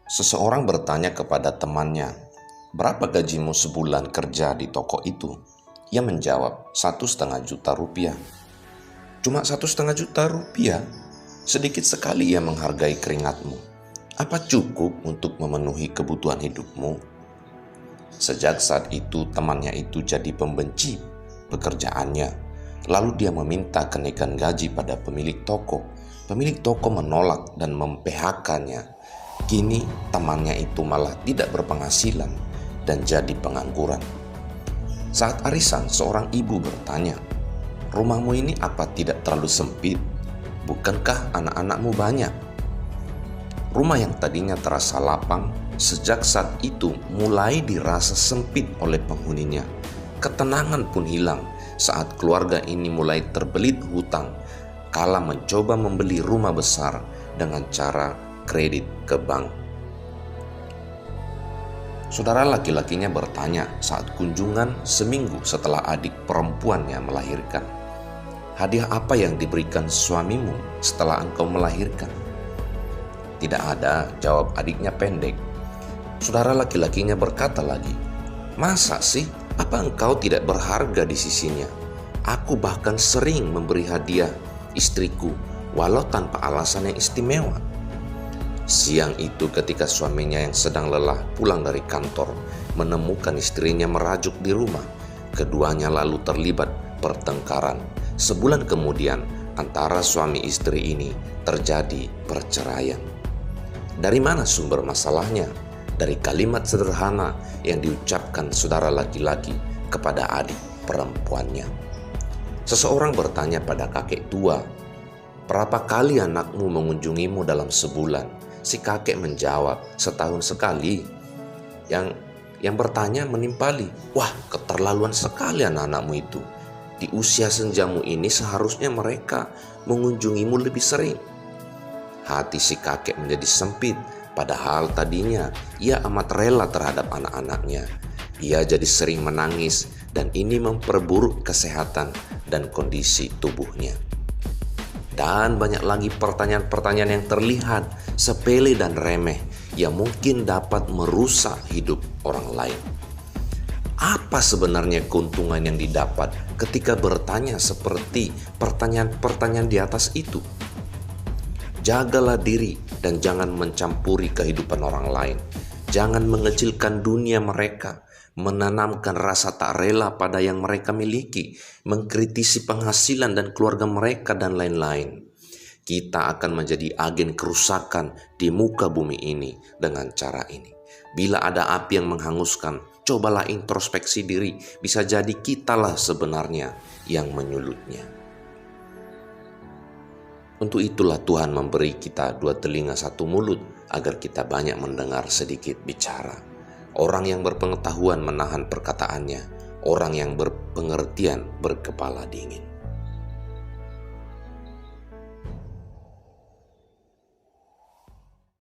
Seseorang bertanya kepada temannya, "Berapa gajimu sebulan kerja di toko itu?" Ia menjawab, "1,5 juta rupiah." "Cuma 1,5 juta rupiah? Sedikit sekali ia menghargai keringatmu. Apa cukup untuk memenuhi kebutuhan hidupmu?" Sejak saat itu temannya itu jadi pembenci pekerjaannya. Lalu dia meminta kenaikan gaji pada pemilik toko. Pemilik toko menolak dan mem-PHK-nya. Kini temannya itu malah tidak berpenghasilan dan jadi pengangguran. Saat arisan, seorang ibu bertanya, "Rumahmu ini apa tidak terlalu sempit? Bukankah anak-anakmu banyak?" Rumah yang tadinya terasa lapang, sejak saat itu mulai dirasa sempit oleh penghuninya. Ketenangan pun hilang saat keluarga ini mulai terbelit hutang kala mencoba membeli rumah besar dengan cara kredit ke bank. Saudara laki-lakinya bertanya saat kunjungan seminggu setelah adik perempuannya melahirkan, "Hadiah apa yang diberikan suamimu setelah engkau melahirkan?" "Tidak ada," jawab adiknya pendek. Saudara laki-lakinya berkata lagi, "Masa sih? Apa engkau tidak berharga di sisinya? Aku bahkan sering memberi hadiah istriku walau tanpa alasan yang istimewa." Siang itu ketika suaminya yang sedang lelah pulang dari kantor menemukan istrinya merajuk di rumah, keduanya lalu terlibat pertengkaran. Sebulan kemudian antara suami istri ini terjadi perceraian. Dari mana sumber masalahnya? Dari kalimat sederhana yang diucapkan saudara laki-laki kepada adik perempuannya. Seseorang bertanya pada kakek tua, "Berapa kali anakmu mengunjungimu dalam sebulan?" Si kakek menjawab, "Setahun sekali." Yang bertanya menimpali, "Wah, keterlaluan sekali anak-anakmu itu. Di usia senjamu ini seharusnya mereka mengunjungimu lebih sering." Hati si kakek menjadi sempit, padahal tadinya ia amat rela terhadap anak-anaknya. Ia jadi sering menangis dan ini memperburuk kesehatan dan kondisi tubuhnya. Dan banyak lagi pertanyaan-pertanyaan yang terlihat sepele dan remeh yang mungkin dapat merusak hidup orang lain. Apa sebenarnya keuntungan yang didapat ketika bertanya seperti pertanyaan-pertanyaan di atas itu? Jagalah diri dan jangan mencampuri kehidupan orang lain. Jangan mengecilkan dunia mereka, menanamkan rasa tak rela pada yang mereka miliki, mengkritisi penghasilan dan keluarga mereka, dan lain-lain. Kita akan menjadi agen kerusakan di muka bumi ini dengan cara ini. Bila ada api yang menghanguskan, cobalah introspeksi diri. Bisa jadi kitalah sebenarnya yang menyulutnya. Untuk itulah Tuhan memberi kita 2 telinga 1 mulut agar kita banyak mendengar sedikit bicara. Orang yang berpengetahuan menahan perkataannya, orang yang berpengertian berkepala dingin.